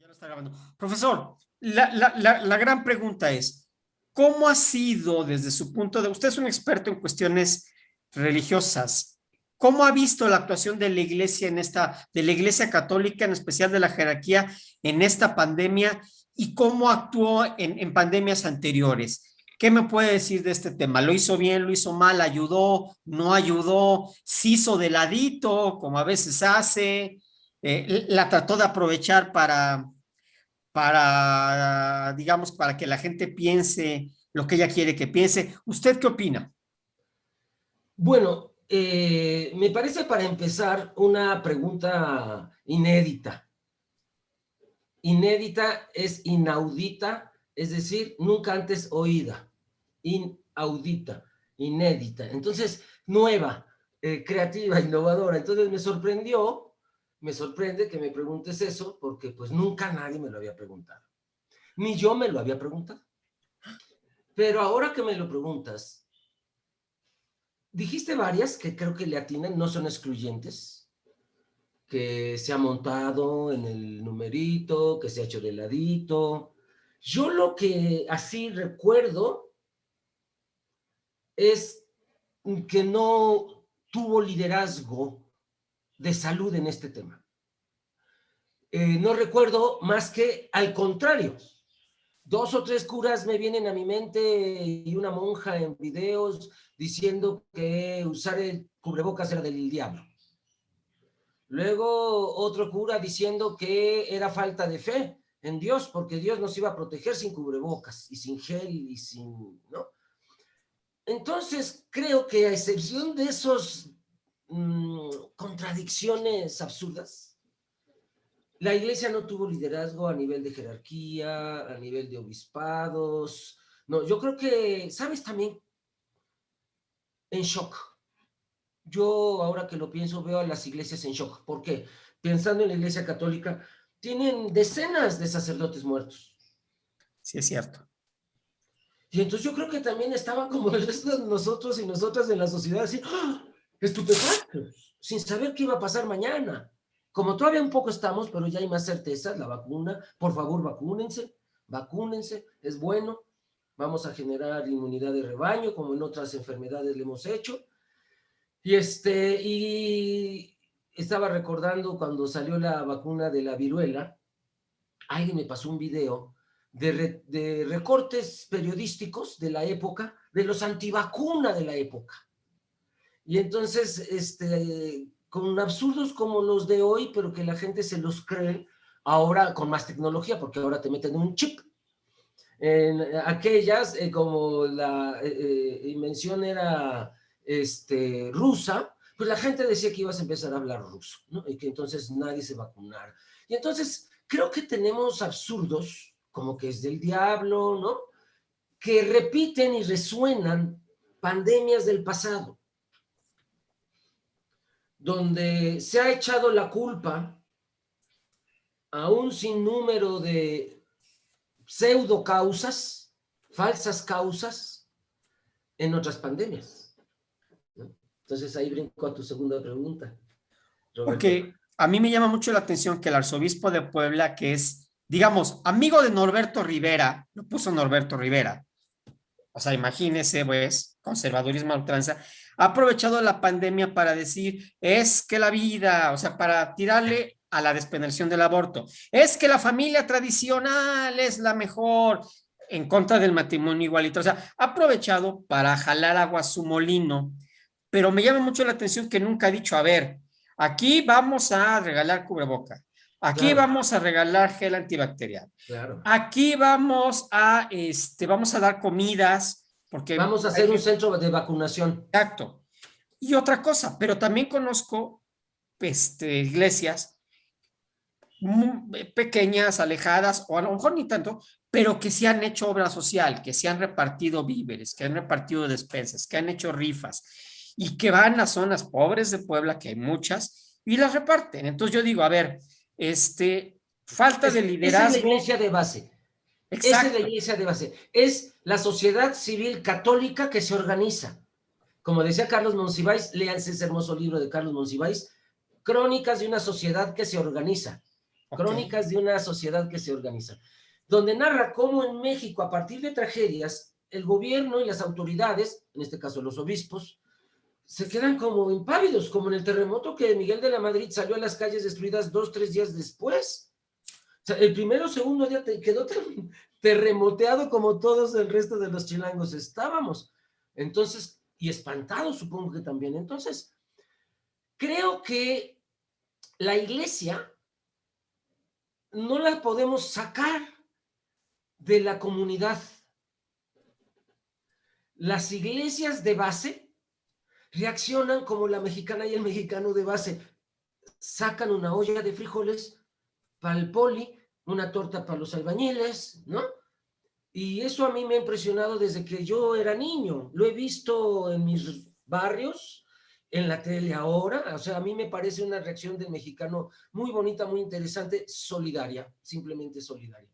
Ya lo está grabando. Profesor, la gran pregunta es, ¿cómo ha sido desde su punto de... Usted es un experto en cuestiones religiosas. ¿Cómo ha visto la actuación de la iglesia de la iglesia católica, en especial de la jerarquía, en esta pandemia y cómo actuó en pandemias anteriores? ¿Qué me puede decir de este tema? ¿Lo hizo bien, lo hizo mal, ayudó, no ayudó, se hizo de ladito, como a veces hace? La trató de aprovechar digamos, para que la gente piense lo que ella quiere que piense. ¿Usted qué opina? Bueno, me parece para empezar una pregunta inédita. Inédita es inaudita, es decir, nunca antes oída. Inaudita, inédita. Entonces, nueva, creativa, innovadora. Entonces me sorprende que me preguntes eso, porque pues nunca nadie me lo había preguntado. Ni yo me lo había preguntado. Pero ahora que me lo preguntas, dijiste varias que creo que le atinan, no son excluyentes, que se ha montado en el numerito, que se ha hecho de ladito. Yo lo que así recuerdo es que no tuvo liderazgo de salud en este tema. No recuerdo más que al contrario. 2 o 3 curas me vienen a mi mente y una monja en videos diciendo que usar el cubrebocas era del diablo. Luego otro cura diciendo que era falta de fe en Dios, porque Dios nos iba a proteger sin cubrebocas y sin gel y sin, ¿no? Entonces creo que a excepción de esos contradicciones absurdas, la iglesia no tuvo liderazgo a nivel de jerarquía, a nivel de obispados. No, yo creo que, ¿sabes también? En shock. Yo, ahora que lo pienso, veo a las iglesias en shock. ¿Por qué? Pensando en la iglesia católica, tienen decenas de sacerdotes muertos. Sí, es cierto. Y entonces yo creo que también estaban como el resto de nosotros y nosotras en la sociedad, así, ¡ah!, estupefactos, sin saber qué iba a pasar mañana. Como todavía un poco estamos, pero ya hay más certezas, la vacuna, por favor, vacúnense, es bueno. Vamos a generar inmunidad de rebaño, como en otras enfermedades le hemos hecho. Y estaba recordando cuando salió la vacuna de la viruela, alguien me pasó un video de recortes periodísticos de la época, de los antivacuna de la época. Y entonces, con absurdos como los de hoy, pero que la gente se los cree, ahora con más tecnología, porque ahora te meten un chip. En aquellas, como la invención era rusa, pues la gente decía que ibas a empezar a hablar ruso, ¿no? Y que entonces nadie se vacunara. Y entonces creo que tenemos absurdos, como que es del diablo, ¿no? Que repiten y resuenan pandemias del pasado, donde se ha echado la culpa a un sinnúmero de pseudo causas, falsas causas, en otras pandemias, ¿no? Entonces ahí brinco a tu segunda pregunta, Roberto. Porque a mí me llama mucho la atención que el arzobispo de Puebla, que es, digamos, amigo de Norberto Rivera, lo puso Norberto Rivera, o sea, imagínese, pues, conservadurismo a ultranza, ha aprovechado la pandemia para decir, es que la vida, o sea, para tirarle a la despenalización del aborto, es que la familia tradicional es la mejor, en contra del matrimonio igualitario, o sea, ha aprovechado para jalar agua a su molino, pero me llama mucho la atención que nunca ha dicho, a ver, aquí vamos a regalar cubreboca, aquí Claro, vamos a regalar gel antibacterial, claro. aquí vamos a dar comidas, porque Vamos a hay hacer un gente, centro de vacunación. exacto. Y otra cosa, pero también conozco iglesias pequeñas, alejadas, o a lo mejor ni tanto, pero que sí han hecho obra social, que sí han repartido víveres, que han repartido despensas, que han hecho rifas, y que van a zonas pobres de Puebla, que hay muchas, y las reparten. Entonces yo digo, a ver, falta de Esa es la liderazgo, iglesia de base. Esa es la exacto. iglesia de base. Es la sociedad civil católica que se organiza. Como decía Carlos Monsiváis, léanse ese hermoso libro de Carlos Monsiváis, Crónicas de una sociedad que se organiza. Ok. Crónicas de una sociedad que se organiza, donde narra cómo en México, a partir de tragedias, el gobierno y las autoridades, en este caso los obispos, se quedan como impávidos, como en el terremoto que Miguel de la Madrid salió a las calles destruidas 2, 3 días después. O sea, el primero o segundo día quedó terremoteado como todos el resto de los chilangos estábamos. Entonces, y espantados supongo que también. Entonces, creo que la iglesia no la podemos sacar de la comunidad. Las iglesias de base reaccionan como la mexicana y el mexicano de base. Sacan una olla de frijoles para el poli, una torta para los albañiles, ¿no? Y eso a mí me ha impresionado desde que yo era niño. Lo he visto en mis barrios, en la tele ahora. O sea, a mí me parece una reacción del mexicano muy bonita, muy interesante, solidaria, simplemente solidaria.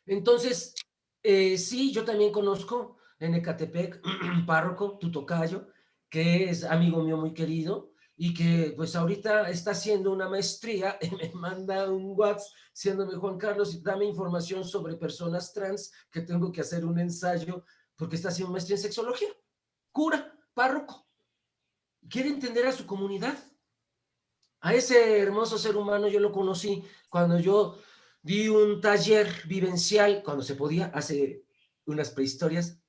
Entonces, sí, yo también conozco en Ecatepec, párroco, tu tocayo, que es amigo mío muy querido y que pues ahorita está haciendo una maestría y me manda un WhatsApp diciéndome, Juan Carlos, dame información sobre personas trans, que tengo que hacer un ensayo porque está haciendo maestría en sexología. Cura, párroco, quiere entender a su comunidad. A ese hermoso ser humano yo lo conocí cuando yo di un taller vivencial, cuando se podía, hace unas prehistorias,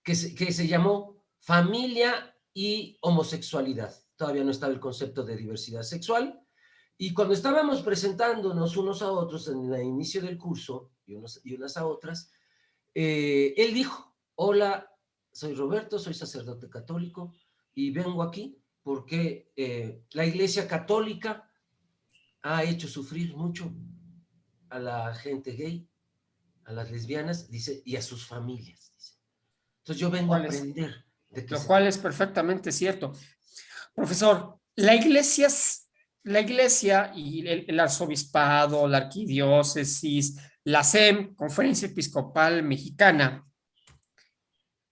que se llamó Familia y Homosexualidad. Todavía no estaba el concepto de diversidad sexual. Y cuando estábamos presentándonos unos a otros en el inicio del curso, y unas a otras, él dijo, hola, soy Roberto, soy sacerdote católico y vengo aquí porque la Iglesia Católica ha hecho sufrir mucho a la gente gay, a las lesbianas, dice, y a sus familias. Dice. Entonces yo vengo a aprender de qué Lo se cual trata. es perfectamente cierto. Profesor, la iglesia y el arzobispado, la arquidiócesis, la SEM, Conferencia Episcopal Mexicana,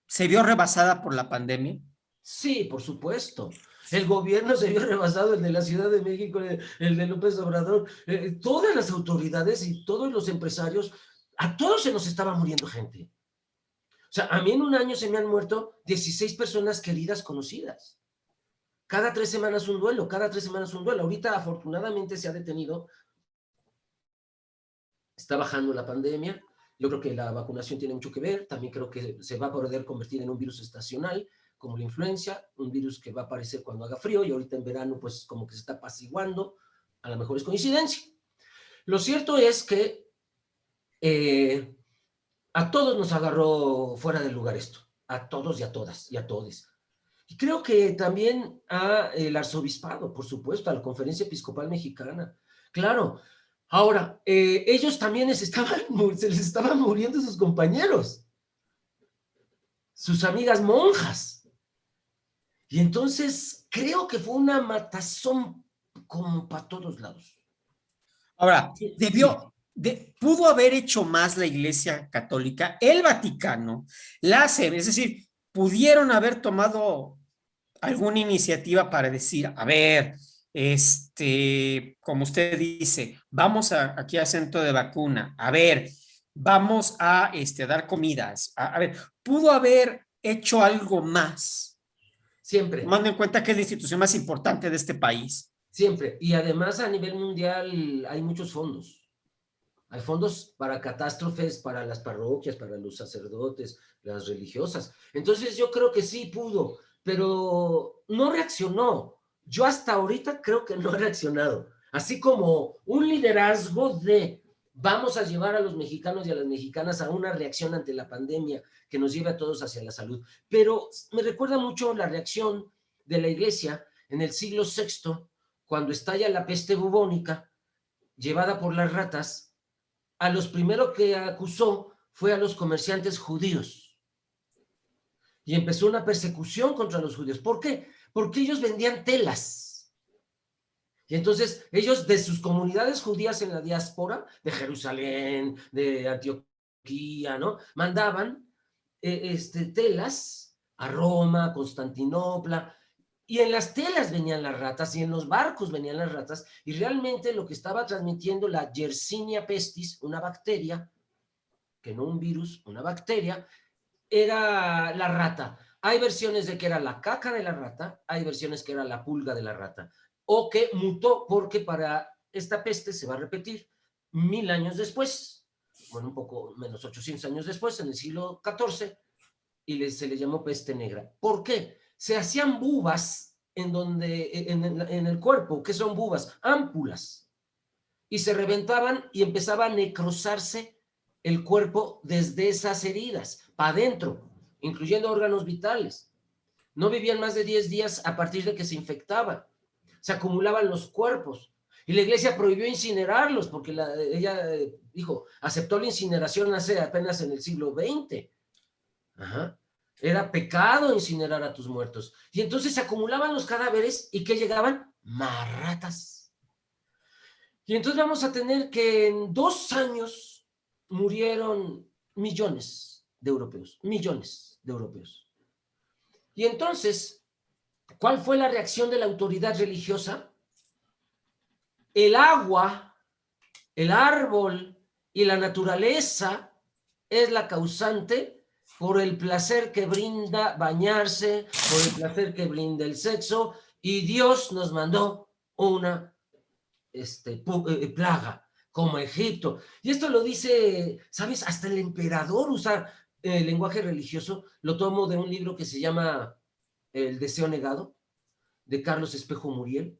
se vio rebasada por la pandemia. Sí, por supuesto. El gobierno se vio rebasado, el de la Ciudad de México, el de López Obrador, todas las autoridades y todos los empresarios, a todos se nos estaba muriendo gente. O sea, a mí en un año se me han muerto 16 personas queridas, conocidas. Cada 3 semanas un duelo, cada 3 semanas un duelo. Ahorita afortunadamente se ha detenido, está bajando la pandemia. Yo creo que la vacunación tiene mucho que ver. También creo que se va a poder convertir en un virus estacional, como la influenza, un virus que va a aparecer cuando haga frío y ahorita en verano pues como que se está apaciguando. A lo mejor es coincidencia. Lo cierto es que a todos nos agarró fuera del lugar esto. A todos y a todas y a todos. Y creo que también al arzobispado, por supuesto, a la Conferencia Episcopal Mexicana. Claro, ahora, ellos también se les estaban muriendo sus compañeros, sus amigas monjas. Y entonces creo que fue una matazón como para todos lados. Ahora, Sí, pudo haber hecho más la Iglesia Católica, el Vaticano, la SEM, es decir, pudieron haber tomado alguna iniciativa para decir, a ver, como usted dice, vamos aquí al centro de vacuna, a ver, vamos a dar comidas, a ver, pudo haber hecho algo más, siempre, tomando en cuenta que es la institución más importante de este país. siempre. Y además a nivel mundial hay muchos fondos. Hay fondos para catástrofes, para las parroquias, para los sacerdotes, las religiosas. Entonces yo creo que sí pudo, pero no reaccionó. Yo hasta ahorita creo que no ha reaccionado. Así como un liderazgo de vamos a llevar a los mexicanos y a las mexicanas a una reacción ante la pandemia que nos lleve a todos hacia la salud. Pero me recuerda mucho la reacción de la iglesia en el siglo VI, cuando estalla la peste bubónica, llevada por las ratas. A los primeros que acusó fue a los comerciantes judíos y empezó una persecución contra los judíos. ¿Por qué? Porque ellos vendían telas. Y entonces ellos de sus comunidades judías en la diáspora, de Jerusalén, de Antioquía, ¿no? Mandaban telas a Roma, a Constantinopla, Y en las telas venían las ratas y en los barcos venían las ratas, y realmente lo que estaba transmitiendo la Yersinia pestis, una bacteria, que no un virus, una bacteria, era la rata. Hay versiones de que era la caca de la rata, hay versiones que era la pulga de la rata, o que mutó porque para esta peste se va a repetir 1000 años después, bueno, un poco menos, 800 años después, en el siglo XIV, y se le llamó peste negra. ¿Por qué? Se hacían bubas en el cuerpo. ¿Qué son bubas? Ámpulas. Y se reventaban y empezaba a necrosarse el cuerpo desde esas heridas, para adentro, incluyendo órganos vitales. No vivían más de 10 días a partir de que se infectaban. Se acumulaban los cuerpos. Y la iglesia prohibió incinerarlos porque ella dijo, aceptó la incineración hace apenas en el siglo XX. Ajá. Era pecado incinerar a tus muertos. Y entonces se acumulaban los cadáveres y ¿qué llegaban? Más ratas. Y entonces vamos a tener que en 2 años murieron millones de europeos, millones de europeos. Y entonces, ¿cuál fue la reacción de la autoridad religiosa? El agua, el árbol y la naturaleza es la causante por el placer que brinda bañarse, por el placer que brinda el sexo, y Dios nos mandó una plaga, como Egipto. Y esto lo dice, ¿sabes? Hasta el emperador usar el lenguaje religioso. Lo tomo de un libro que se llama El deseo negado, de Carlos Espejo Muriel,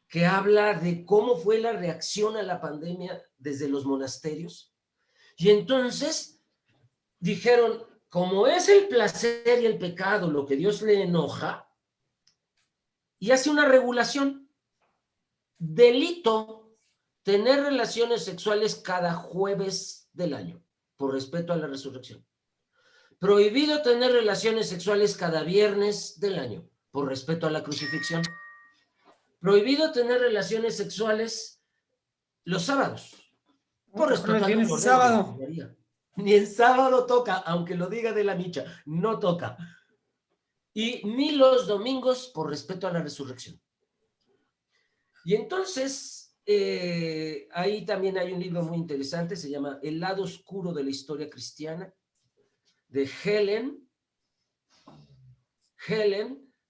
que habla de cómo fue la reacción a la pandemia desde los monasterios. Y entonces dijeron, como es el placer y el pecado lo que Dios le enoja, y hace una regulación. Delito tener relaciones sexuales cada jueves del año, por respeto a la resurrección. Prohibido tener relaciones sexuales cada viernes del año, por respeto a la crucifixión. Prohibido tener relaciones sexuales los sábados, por respeto al Viernes y Cordero sábado. de María. Ni el sábado toca, aunque lo diga de la micha, no toca. Y ni los domingos, por respeto a la resurrección. Y entonces, ahí también hay un libro muy interesante, se llama El lado oscuro de la historia cristiana, de Helen,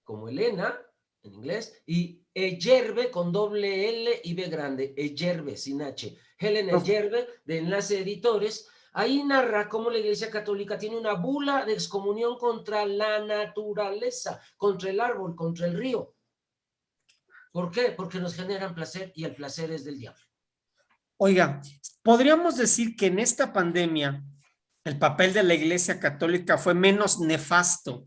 como Elena, en inglés, y Eyerbe, con doble L y B grande, Eyerbe, sin H. Helen Eyerbe, de Enlace Editores. Ahí narra cómo la Iglesia Católica tiene una bula de excomunión contra la naturaleza, contra el árbol, contra el río. ¿Por qué? Porque nos generan placer y el placer es del diablo. Oiga, podríamos decir que en esta pandemia el papel de la Iglesia Católica fue menos nefasto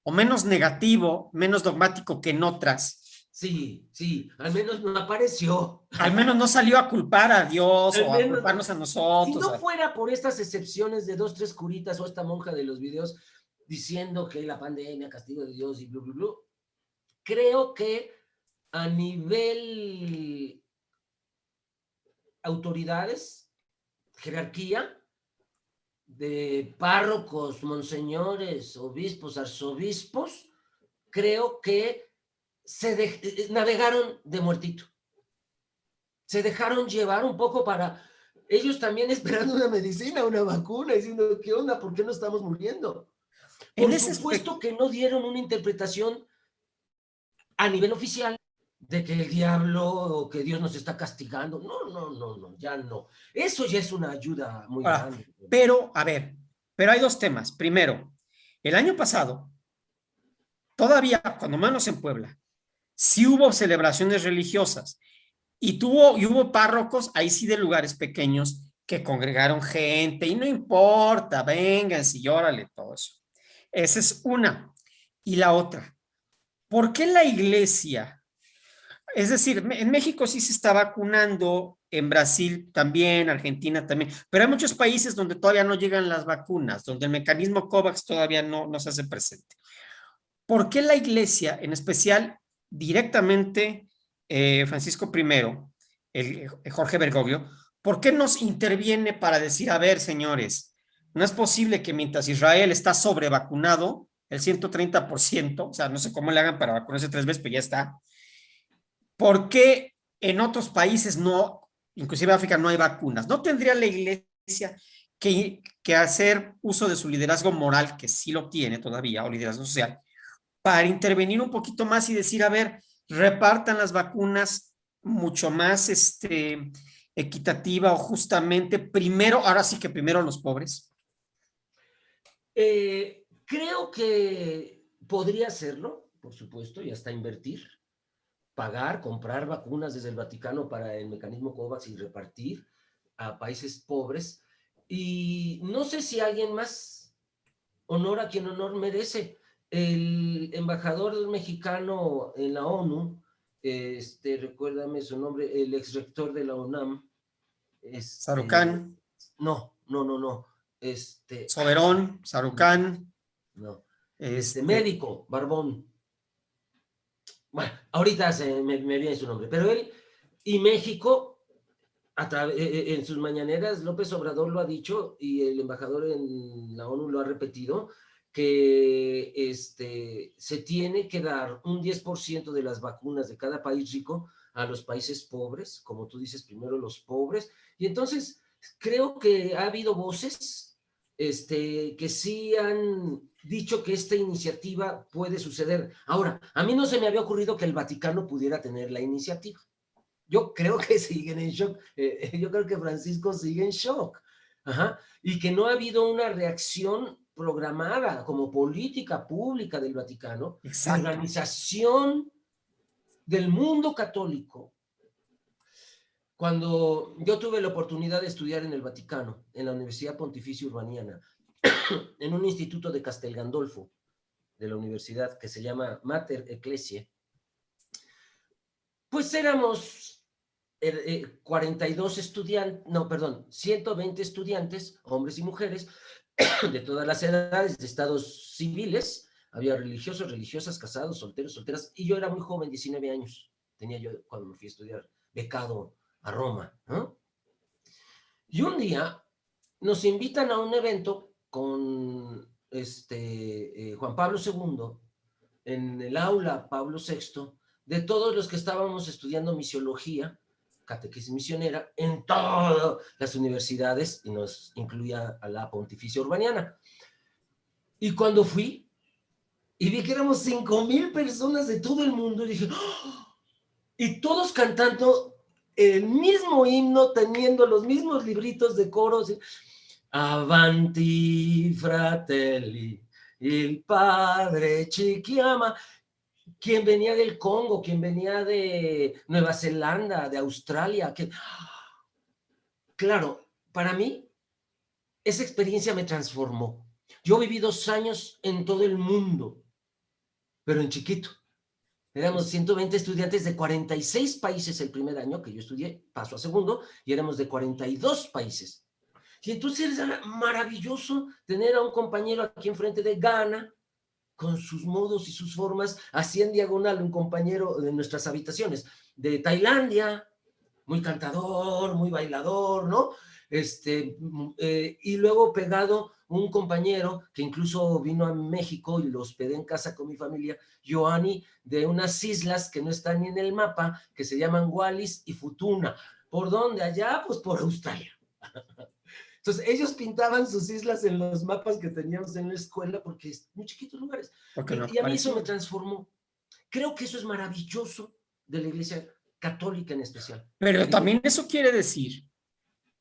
o menos negativo, menos dogmático que en otras. Sí, sí, al menos no apareció. Al menos no salió a culpar a Dios Al o a menos, culparnos a si nosotros. no fuera por estas excepciones de 2, 3 curitas o esta monja de los videos diciendo que la pandemia, castigo de Dios y blu, blu, blu, creo que a nivel autoridades, jerarquía, de párrocos, monseñores, obispos, arzobispos, creo que navegaron de muertito. Se dejaron llevar un poco para ellos también esperando una medicina, una vacuna, diciendo, ¿qué onda? ¿Por qué no estamos muriendo? En Por ese supuesto que no dieron una interpretación a nivel oficial de que el diablo o que Dios nos está castigando. No, ya no. Eso ya es una ayuda muy grande. Pero, a ver, pero hay dos temas. Primero, el año pasado, todavía, cuando menos en Puebla, sí hubo celebraciones religiosas y hubo párrocos, ahí sí de lugares pequeños, que congregaron gente y no importa, vengan, sí, órale, todo eso. Esa es una. Y la otra, ¿por qué la iglesia? Es decir, en México sí se está vacunando, en Brasil también, Argentina también, pero hay muchos países donde todavía no llegan las vacunas, donde el mecanismo COVAX todavía no se hace presente. ¿Por qué la iglesia, en especial directamente Francisco I, Jorge Bergoglio, por qué nos interviene para decir, a ver, señores, no es posible que mientras Israel está sobrevacunado, el 130%, o sea, no sé cómo le hagan para vacunarse 3 veces, pero ya está. ¿Por qué en otros países no, inclusive en África, no hay vacunas? ¿No tendría la iglesia que hacer uso de su liderazgo moral, que sí lo tiene todavía, o liderazgo social, para intervenir un poquito más y decir, a ver, repartan las vacunas mucho más equitativa o justamente primero, ahora sí que primero los pobres? Creo que podría hacerlo, por supuesto, y hasta invertir, pagar, comprar vacunas desde el Vaticano para el mecanismo COVAX y repartir a países pobres. Y no sé si alguien más honor a quien honor merece. El embajador mexicano en la ONU, recuérdame su nombre, el ex rector de la UNAM, Sarucán, no, Soberón, Sarucán, no, este, médico, Barbón. Bueno, ahorita me viene su nombre, pero él y México, en sus mañaneras, López Obrador lo ha dicho y el embajador en la ONU lo ha repetido, que se tiene que dar un 10% de las vacunas de cada país rico a los países pobres, como tú dices, primero los pobres, y entonces creo que ha habido voces que sí han dicho que esta iniciativa puede suceder. Ahora, a mí no se me había ocurrido que el Vaticano pudiera tener la iniciativa. Yo creo que siguen en shock. Yo creo que Francisco sigue en shock. Ajá. Y que no ha habido una reacción programada como política pública del Vaticano, de exacto. organización del mundo católico. Cuando yo tuve la oportunidad de estudiar en el Vaticano, en la Universidad Pontificia Urbaniana, en un instituto de Castel Gandolfo, de la universidad que se llama Mater Ecclesiae, pues éramos 42 estudiantes, no, perdón, 120 estudiantes, hombres y mujeres, de todas las edades, de estados civiles, había religiosos, religiosas, casados, solteros, solteras, y yo era muy joven, 19 años, tenía yo cuando me fui a estudiar, becado a Roma, ¿no? Y un día nos invitan a un evento con Juan Pablo II, en el aula Pablo VI, de todos los que estábamos estudiando misiología, catequesis misionera, en todas las universidades, y nos incluía a la Pontificia Urbaniana. Y cuando fui, y vi que éramos 5,000 personas de todo el mundo, y dije, ¡oh! Y todos cantando el mismo himno, teniendo los mismos libritos de coros, Avanti fratelli, il padre ci chiama. Quien venía del Congo, quien venía de Nueva Zelanda, de Australia. Claro, para mí, esa experiencia me transformó. Yo viví 2 años en todo el mundo, pero en chiquito. Éramos 120 estudiantes de 46 países el primer año que yo estudié, paso a segundo, y éramos de 42 países. Y entonces era maravilloso tener a un compañero aquí enfrente de Ghana, con sus modos y sus formas, así en diagonal un compañero de nuestras habitaciones, de Tailandia, muy cantador, muy bailador, ¿no? Y luego pegado un compañero que incluso vino a México y lo hospedé en casa con mi familia, Joani, de unas islas que no están ni en el mapa, que se llaman Wallis y Futuna. ¿Por dónde? Allá, pues por Australia. Entonces, ellos pintaban sus islas en los mapas que teníamos en la escuela porque es muy chiquitos lugares. Porque no Y a mí eso me apareció. transformó. Creo que eso es maravilloso de la Iglesia Católica en especial. Pero Digo, también eso quiere decir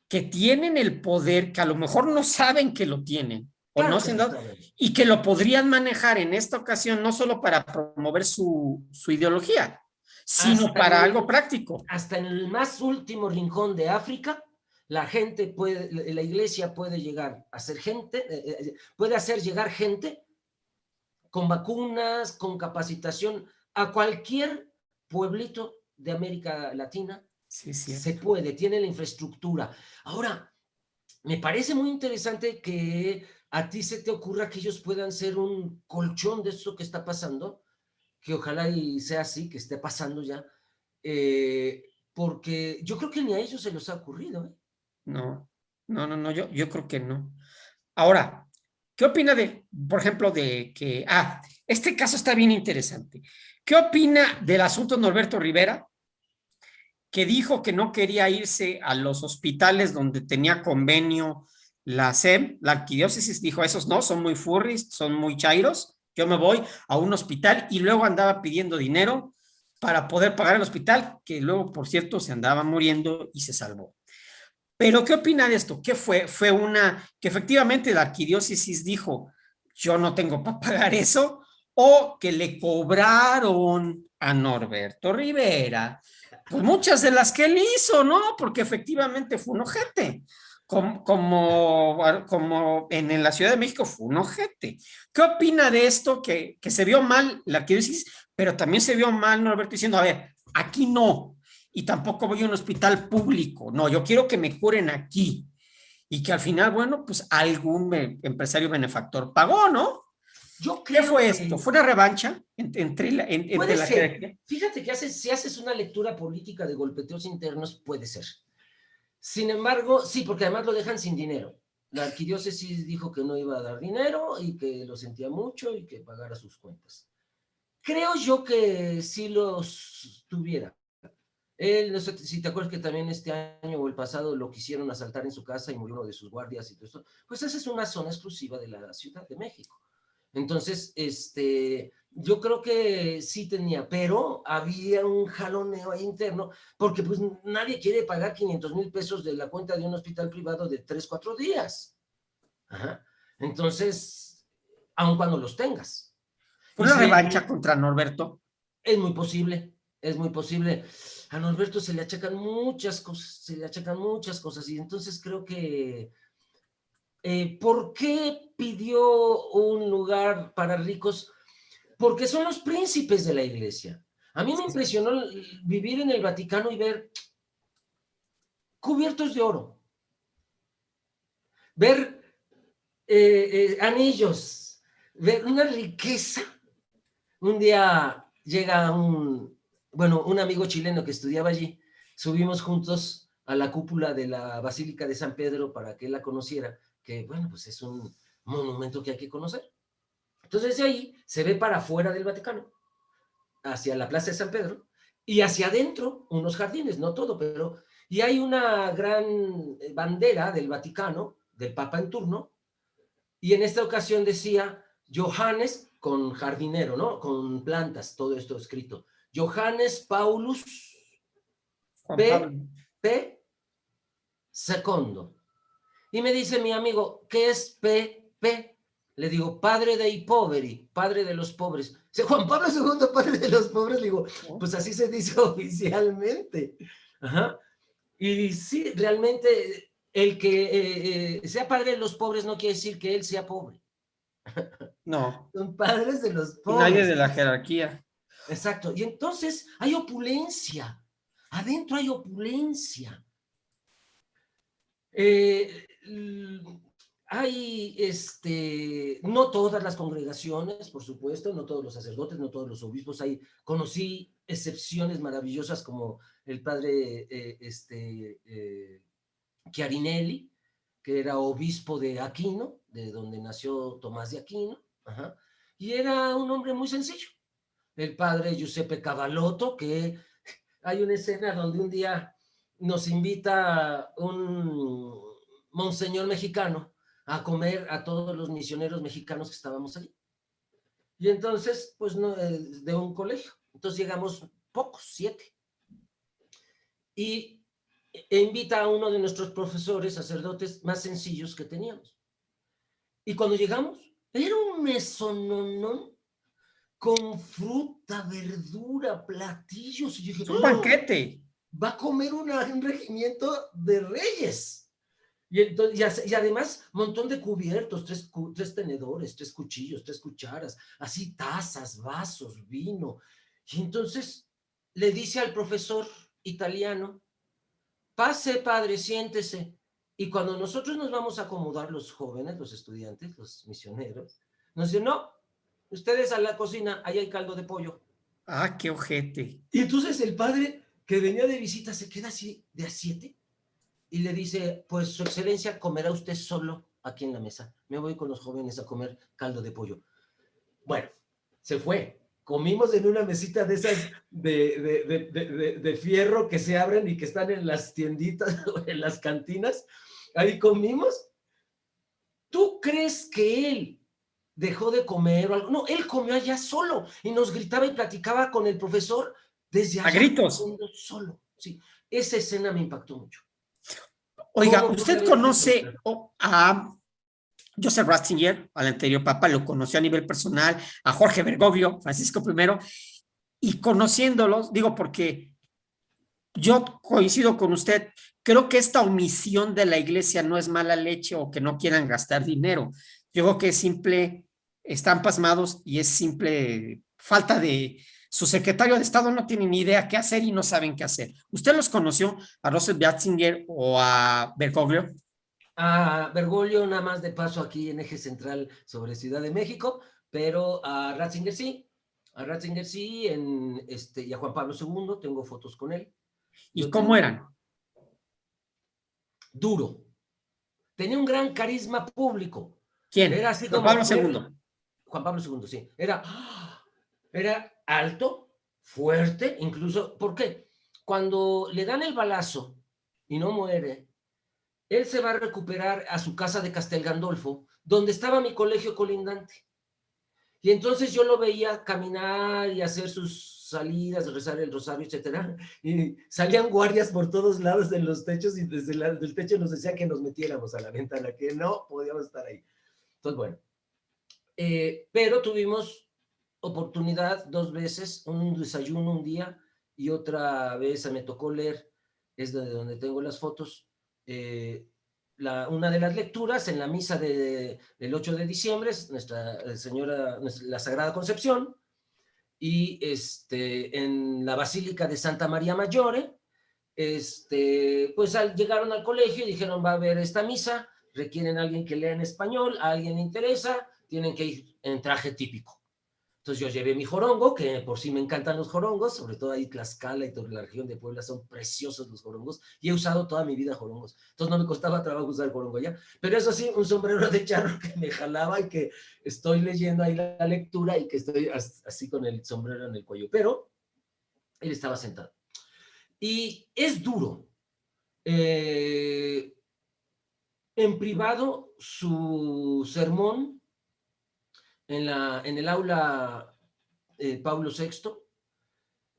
que tienen el poder, que a lo mejor no saben que lo tienen, o claro no que se han lo dado, saben. y que lo podrían manejar en esta ocasión no solo para promover su ideología, sino Hasta en, para algo el, práctico. hasta en el más último rincón de África, la gente puede, la iglesia puede llegar a ser gente, puede hacer llegar gente con vacunas, con capacitación a cualquier pueblito de América Latina. Sí, es Se cierto. puede, tiene la infraestructura. Ahora, me parece muy interesante que a ti se te ocurra que ellos puedan ser un colchón de esto que está pasando, que ojalá y sea así, que esté pasando ya, porque yo creo que ni a ellos se les ha ocurrido. No, no, yo creo que no. Ahora, ¿Qué opina de, por ejemplo, de que, este caso está bien interesante. ¿Qué opina del asunto Norberto Rivera, que dijo que no quería irse a los hospitales donde tenía convenio la SEM, la arquidiócesis? Dijo, esos no, son muy furries, son muy chairos, yo me voy a un hospital, y luego andaba pidiendo dinero para poder pagar el hospital, que luego, por cierto, se andaba muriendo y se salvó. Pero, ¿qué opina de esto? ¿Qué fue? Fue que efectivamente la arquidiócesis dijo, yo no tengo para pagar eso, o que le cobraron a Norberto Rivera, pues muchas de las que él hizo, ¿no? Porque efectivamente fue un ojete, como en la Ciudad de México fue un ojete. ¿Qué opina de esto? Que se vio mal la arquidiócesis, pero también se vio mal Norberto diciendo, a ver, aquí no, y tampoco voy a un hospital público, no, yo quiero que me curen aquí, y que al final, bueno, pues algún empresario benefactor pagó, ¿no? Yo ¿Qué creo fue esto? que ¿Fue una revancha entre puede la ser. jerarquía? Fíjate que si haces una lectura política de golpeteos internos, puede ser. Sin embargo, sí, porque además lo dejan sin dinero. La arquidiócesis dijo que no iba a dar dinero y que lo sentía mucho y que pagara sus cuentas. Creo yo que sí los tuviera. Él, no sé si te acuerdas que también este año o el pasado lo quisieron asaltar en su casa y murió uno de sus guardias y todo esto. Pues esa es una zona exclusiva de la Ciudad de México. Entonces, yo creo que sí tenía, pero había un jaloneo ahí interno, porque pues nadie quiere pagar 500,000 pesos de la cuenta de un hospital privado de 3, 4 días. Ajá. Entonces, aun cuando los tengas. ¿Fue Y una si revancha contra Norberto? es muy posible, es muy posible. A Norberto se le achacan muchas cosas, se le achacan muchas cosas, y entonces creo que ¿por qué pidió un lugar para ricos? Porque son los príncipes de la iglesia. A mí me impresionó vivir en el Vaticano y ver cubiertos de oro, ver anillos, ver una riqueza. Un día llega un amigo chileno que estudiaba allí, subimos juntos a la cúpula de la Basílica de San Pedro para que él la conociera, que bueno, pues es un monumento que hay que conocer. Entonces de ahí se ve para afuera del Vaticano, hacia la Plaza de San Pedro, y hacia adentro unos jardines, no todo, pero... Y hay una gran bandera del Vaticano, del Papa en turno, y en esta ocasión decía Johannes con jardinero, ¿no? Con plantas, todo esto escrito. Johannes Paulus Juan P. Pablo. P. Segundo. Y me dice mi amigo, ¿qué es PP? Le digo, padre dei poveri, padre de los pobres. Dice, Juan Pablo II, padre de los pobres. Le digo, ¿No? pues así se dice oficialmente. Ajá. Y sí, realmente el que sea padre de los pobres no quiere decir que él sea pobre. No, Son padres de los y nadie de pobres. la jerarquía. Exacto. Y entonces hay opulencia. Adentro hay opulencia. Eh, hay, no todas las congregaciones, por supuesto, no todos los sacerdotes, no todos los obispos. Conocí excepciones maravillosas como el padre Chiarinelli, que era obispo de Aquino, de donde nació Tomás de Aquino, ajá, y era un hombre muy sencillo. El padre Giuseppe Cavallotto, que hay una escena donde un día nos invita un monseñor mexicano a comer a todos los misioneros mexicanos que estábamos allí. Y entonces, pues, no, de un colegio. Entonces llegamos pocos, 7. Y invita a uno de nuestros profesores, sacerdotes más sencillos que teníamos. Y cuando llegamos, era un mesononón con fruta, verdura, platillos. Y yo dije, Es un ¡oh! banquete. Va a comer un regimiento de reyes. Y además, un montón de cubiertos, tres tenedores, 3 cuchillos, 3 cucharas, así tazas, vasos, vino. Y entonces le dice al profesor italiano, pase, padre, siéntese. Y cuando nosotros nos vamos a acomodar, los jóvenes, los estudiantes, los misioneros, nos dicen, no, ustedes a la cocina, ahí hay caldo de pollo. Qué ojete. Y entonces el padre que venía de visita se queda así de a 7 y le dice, pues su excelencia comerá usted solo aquí en la mesa, me voy con los jóvenes a comer caldo de pollo. Bueno, se fue. Comimos en una mesita de esas de fierro que se abren y que están en las tienditas o en las cantinas. Ahí comimos. ¿Tú crees que él dejó de comer o algo? No, él comió allá solo y nos gritaba y platicaba con el profesor desde A allá, gritos. comiendo solo. Sí, esa escena me impactó mucho. Oiga, ¿Cómo puede ¿usted haber ese conoce contraste? a Joseph Ratzinger, al anterior papa? Lo conoció a nivel personal, a Jorge Bergoglio, Francisco I, y conociéndolos, digo, porque yo coincido con usted, creo que esta omisión de la iglesia no es mala leche o que no quieran gastar dinero. Yo creo que es simple, están pasmados y es simple falta de... Su secretario de Estado no tiene ni idea qué hacer y no saben qué hacer. ¿Usted los conoció a Joseph Ratzinger o a Bergoglio? A Bergoglio nada más de paso aquí en Eje Central sobre Ciudad de México, pero a Ratzinger sí, y a Juan Pablo II, tengo fotos con él. ¿Y Yo cómo tengo eran? duro, tenía un gran carisma público, era ¿Quién? así Juan como Pablo fuerte, II. Juan Pablo II, sí, era alto, fuerte, incluso, ¿por qué? Cuando le dan el balazo y no muere, él se va a recuperar a su casa de Castel Gandolfo, donde estaba mi colegio colindante. Y entonces yo lo veía caminar y hacer sus salidas, rezar el rosario, etcétera. Y salían guardias por todos lados en los techos y desde el techo nos decía que nos metiéramos a la ventana, que no podíamos estar ahí. Entonces, bueno, pero tuvimos oportunidad 2 veces, un desayuno un día y otra vez me tocó leer, es de donde tengo las fotos, una de las lecturas en la misa del 8 de diciembre, Nuestra Señora, la Sagrada Concepción, y en la Basílica de Santa María Maggiore, pues llegaron al colegio y dijeron, va a haber esta misa, requieren a alguien que lea en español, a alguien le interesa, tienen que ir en traje típico. Entonces yo llevé mi jorongo, que por sí me encantan los jorongos, sobre todo ahí Tlaxcala y toda la región de Puebla son preciosos los jorongos, y he usado toda mi vida jorongos, entonces no me costaba trabajo usar el jorongo ya, pero eso sí, un sombrero de charro que me jalaba y que estoy leyendo ahí la lectura y que estoy así con el sombrero en el cuello, pero él estaba sentado. Y es duro. Eh, en privado, su sermón en el aula Pablo VI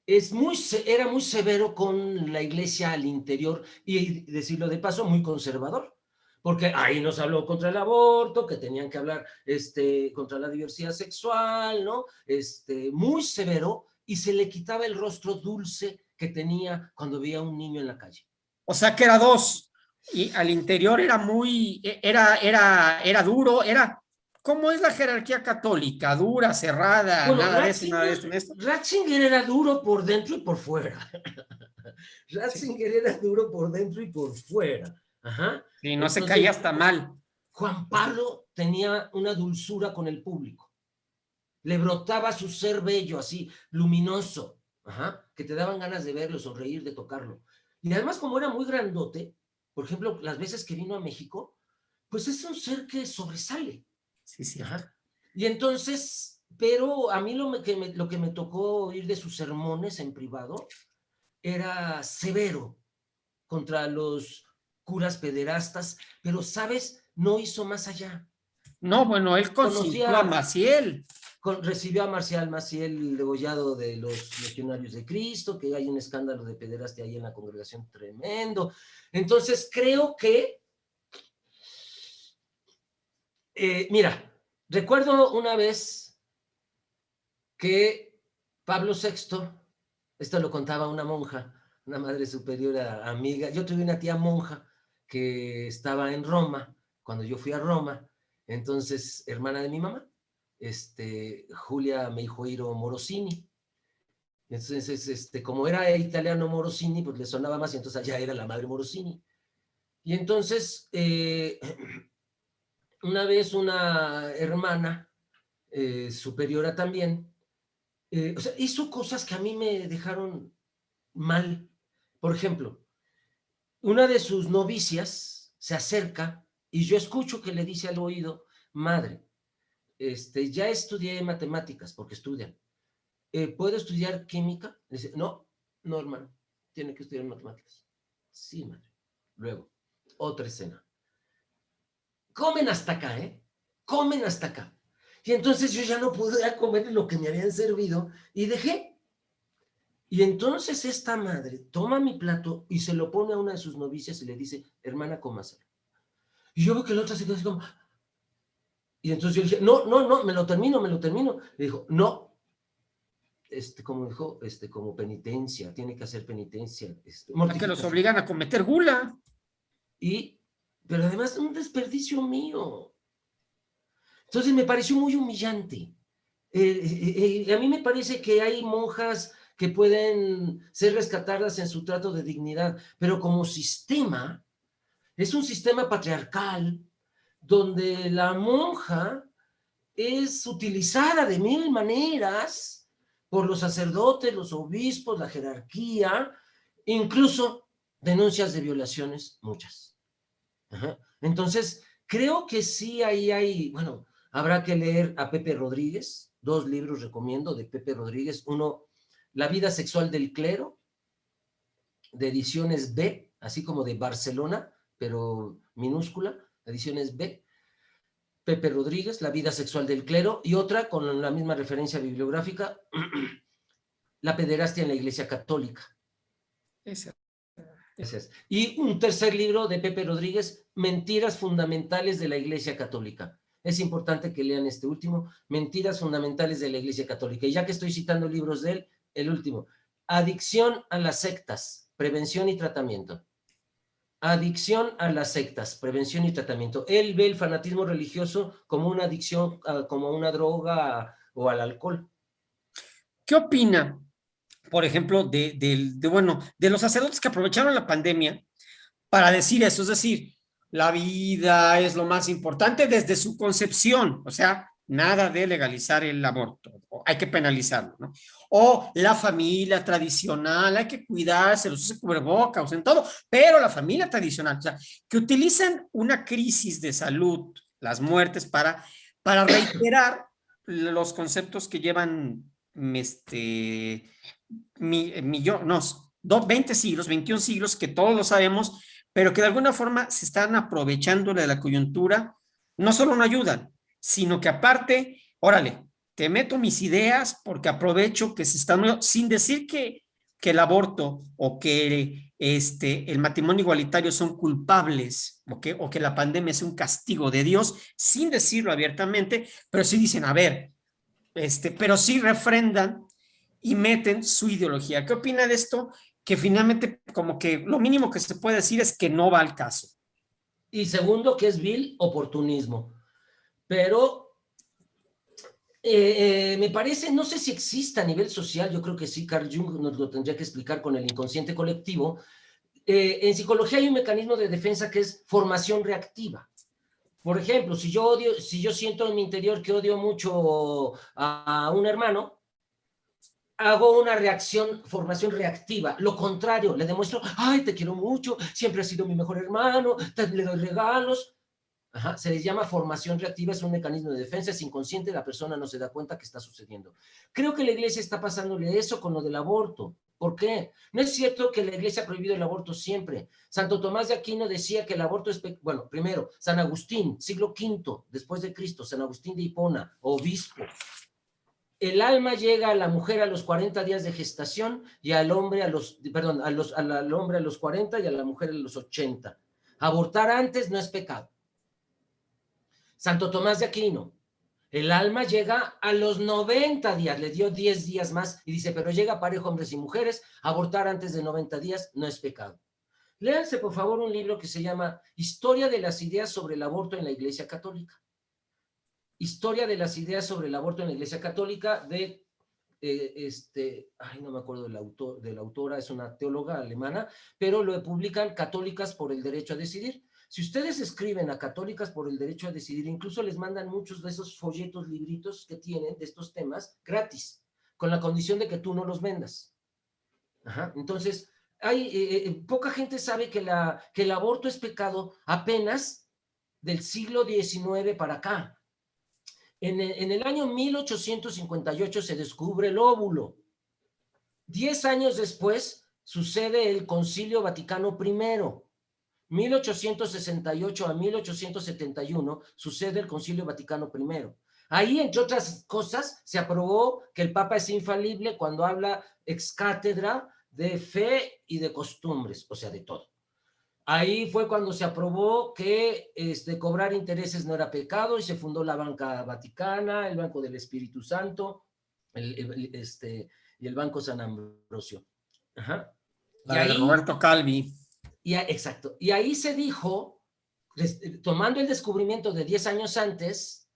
era muy severo con la iglesia al interior y, decirlo de paso, muy conservador, porque ahí nos habló contra el aborto, que tenían que hablar contra la diversidad sexual, ¿no? Muy severo, y se le quitaba el rostro dulce que tenía cuando veía a un niño en la calle. O sea que era dos. Y al interior era muy, era duro, era, ¿cómo es la jerarquía católica? Dura, cerrada, Bueno, nada de eso, nada de esto, en esto. Ratzinger era duro por dentro y por fuera. Sí, Ratzinger era duro por dentro y por fuera. Ajá. sí, no se caía Entonces, hasta mal. Juan Pablo tenía una dulzura con el público. Le brotaba su ser bello, así, luminoso, ajá, que te daban ganas de verlo, sonreír, de tocarlo. Y además, como era muy grandote, por ejemplo, las veces que vino a México, pues es un ser que sobresale. Sí, cierto. Ajá. Y entonces, pero a mí lo que me tocó oír de sus sermones en privado era severo contra los curas pederastas, pero, ¿sabes? No hizo más allá. No, bueno, él consintió a Conocía, Maciel. recibió a Marcial Maciel, el degollado de los legionarios de Cristo, que hay un escándalo de pederastia ahí en la congregación tremendo. Entonces, creo que, mira, recuerdo una vez que Pablo VI, esto lo contaba una monja, una madre superiora amiga, yo tuve una tía monja que estaba en Roma, cuando yo fui a Roma, entonces, hermana de mi mamá, Julia Meijoiro Morosini. Entonces, como era italiano Morosini, pues le sonaba más y entonces allá era la madre Morosini. Y entonces, una vez una hermana superiora también, o sea, hizo cosas que a mí me dejaron mal. Por ejemplo, una de sus novicias se acerca Y yo escucho que le dice al oído, madre, ya estudié matemáticas, porque estudian. ¿Puedo estudiar química? Le dice, no, no, hermano, tiene que estudiar matemáticas. Sí, madre. Luego, otra escena. Comen hasta acá, ¿eh? Comen hasta acá. Y entonces yo ya no podía comer lo que me habían servido y dejé. Y entonces esta madre toma mi plato y se lo pone a una de sus novicias y le dice, hermana, cómaselo. Y yo veo que la otra se queda así como... Y entonces yo dije, no, no, no, me lo termino, me lo termino. Le dijo, no, como dijo, como penitencia, tiene que hacer penitencia, A que los mortificación. obligan a cometer gula. Pero además un desperdicio mío. Entonces me pareció muy humillante. A mí me parece que hay monjas que pueden ser rescatadas en su trato de dignidad, pero como sistema, es un sistema patriarcal donde la monja es utilizada de mil maneras por los sacerdotes, los obispos, la jerarquía, incluso denuncias de violaciones, muchas. Ajá. Entonces, creo que sí ahí hay, bueno, habrá que leer a Pepe Rodríguez, 2 libros recomiendo de Pepe Rodríguez, uno, La vida sexual del clero, de ediciones B, así como de Barcelona, pero minúscula, ediciones B, Pepe Rodríguez, La vida sexual del clero, y otra con la misma referencia bibliográfica, La pederastia en la Iglesia Católica. Ese. Gracias. Y un tercer libro de Pepe Rodríguez, Mentiras fundamentales de la Iglesia Católica. Es importante que lean este último, Mentiras fundamentales de la Iglesia Católica. Y ya que estoy citando libros de él, el último, Adicción a las sectas, prevención y tratamiento. Adicción a las sectas, prevención y tratamiento. Él ve el fanatismo religioso como una adicción, como una droga o al alcohol. ¿Qué opina, por ejemplo, bueno, de los sacerdotes que aprovecharon la pandemia para decir eso? Es decir, la vida es lo más importante desde su concepción, o sea, nada de legalizar el aborto, hay que penalizarlo, ¿no? O la familia tradicional, hay que cuidarse, los usa cubrebocas, en todo, pero la familia tradicional, o sea, que utilizan una crisis de salud, las muertes, para reiterar los conceptos que llevan millones, 20 siglos, 21 siglos, que todos lo sabemos, pero que de alguna forma se están aprovechando de la coyuntura, no solo no ayudan, sino que aparte, órale, te meto mis ideas porque aprovecho que se están, sin decir que el aborto o que el matrimonio igualitario son culpables o que la pandemia es un castigo de Dios, sin decirlo abiertamente, pero sí dicen, a ver, pero sí refrendan y meten su ideología. ¿Qué opina de esto? Que finalmente como que lo mínimo que se puede decir es que no va al caso. Y segundo, que es vil oportunismo. Pero me parece, no sé si existe a nivel social, yo creo que sí, Carl Jung nos lo tendría que explicar con el inconsciente colectivo. En psicología hay un mecanismo de defensa que es formación reactiva. Por ejemplo, si yo siento en mi interior que odio mucho a un hermano, hago una formación reactiva. Lo contrario, le demuestro, ay, te quiero mucho, siempre has sido mi mejor hermano, le doy regalos. Ajá, se les llama formación reactiva, es un mecanismo de defensa, es inconsciente, la persona no se da cuenta que está sucediendo. Creo que la iglesia está pasándole eso con lo del aborto. ¿Por qué? No es cierto que la iglesia ha prohibido el aborto siempre. Santo Tomás de Aquino decía que el aborto es... Bueno, primero, San Agustín, siglo V, después de Cristo, San Agustín de Hipona, obispo. El alma llega a la mujer a los 40 días de gestación y al hombre al hombre a los 40 y a la mujer a los 80. Abortar antes no es pecado. Santo Tomás de Aquino, el alma llega a los 90 días, le dio 10 días más y dice, pero llega parejo hombres y mujeres, abortar antes de 90 días no es pecado. Léanse, por favor, un libro que se llama Historia de las ideas sobre el aborto en la Iglesia Católica. Historia de las ideas sobre el aborto en la Iglesia Católica de, no me acuerdo de la autora, es una teóloga alemana, pero lo publican Católicas por el Derecho a Decidir. Si ustedes escriben a Católicas por el Derecho a Decidir, incluso les mandan muchos de esos folletos, libritos que tienen de estos temas gratis, con la condición de que tú no los vendas. Ajá. Entonces, poca gente sabe que el aborto es pecado apenas del siglo XIX para acá. En el año 1858 se descubre el óvulo. 10 años después sucede el Concilio Vaticano I. 1868 a 1871 sucede el Concilio Vaticano I. Ahí, entre otras cosas, se aprobó que el Papa es infalible cuando habla ex cátedra de fe y de costumbres, o sea, de todo. Ahí fue cuando se aprobó que cobrar intereses no era pecado y se fundó la Banca Vaticana, el Banco del Espíritu Santo y el Banco San Ambrosio. Ajá. La de Roberto Calvi. Exacto. Y ahí se dijo, tomando el descubrimiento de 10 años antes,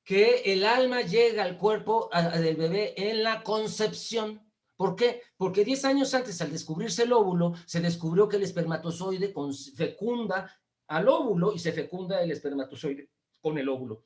que el alma llega al cuerpo del bebé en la concepción. ¿Por qué? Porque 10 años antes, al descubrirse el óvulo, se descubrió que el espermatozoide fecunda al óvulo y se fecunda el espermatozoide con el óvulo.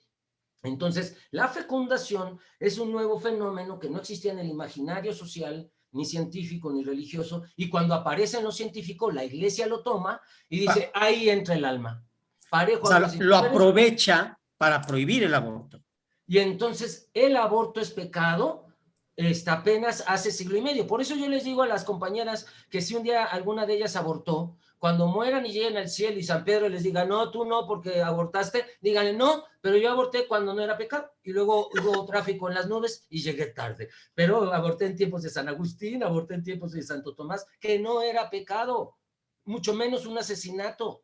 Entonces, la fecundación es un nuevo fenómeno que no existía en el imaginario social, ni científico, ni religioso, y cuando aparece en lo científico, la iglesia lo toma y dice, ahí entra el alma. O sea, lo aprovecha para prohibir el aborto. Y entonces, el aborto es pecado, apenas hace siglo y medio. Por eso yo les digo a las compañeras que si un día alguna de ellas abortó, cuando mueran y lleguen al cielo y San Pedro les diga, no, tú no, porque abortaste, díganle, no, pero yo aborté cuando no era pecado. Y luego hubo tráfico en las nubes y llegué tarde. Pero aborté en tiempos de San Agustín, aborté en tiempos de Santo Tomás, que no era pecado, mucho menos un asesinato.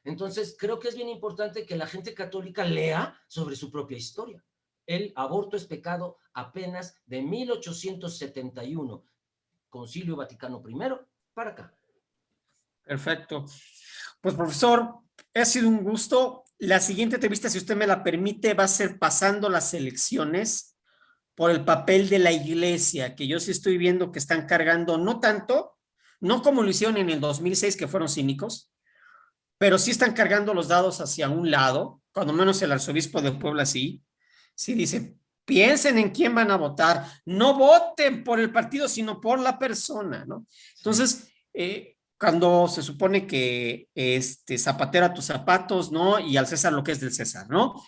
Entonces, creo que es bien importante que la gente católica lea sobre su propia historia. El aborto es pecado apenas de 1871, Concilio Vaticano I, para acá. Perfecto. Pues, profesor, ha sido un gusto. La siguiente entrevista, si usted me la permite, va a ser pasando las elecciones por el papel de la iglesia, que yo sí estoy viendo que están cargando, no tanto, no como lo hicieron en el 2006, que fueron cínicos, pero sí están cargando los dados hacia un lado, cuando menos el arzobispo de Puebla sí dice, piensen en quién van a votar, no voten por el partido, sino por la persona, ¿no? Entonces, cuando se supone que zapatero a tus zapatos, ¿no? Y al César lo que es del César, ¿no?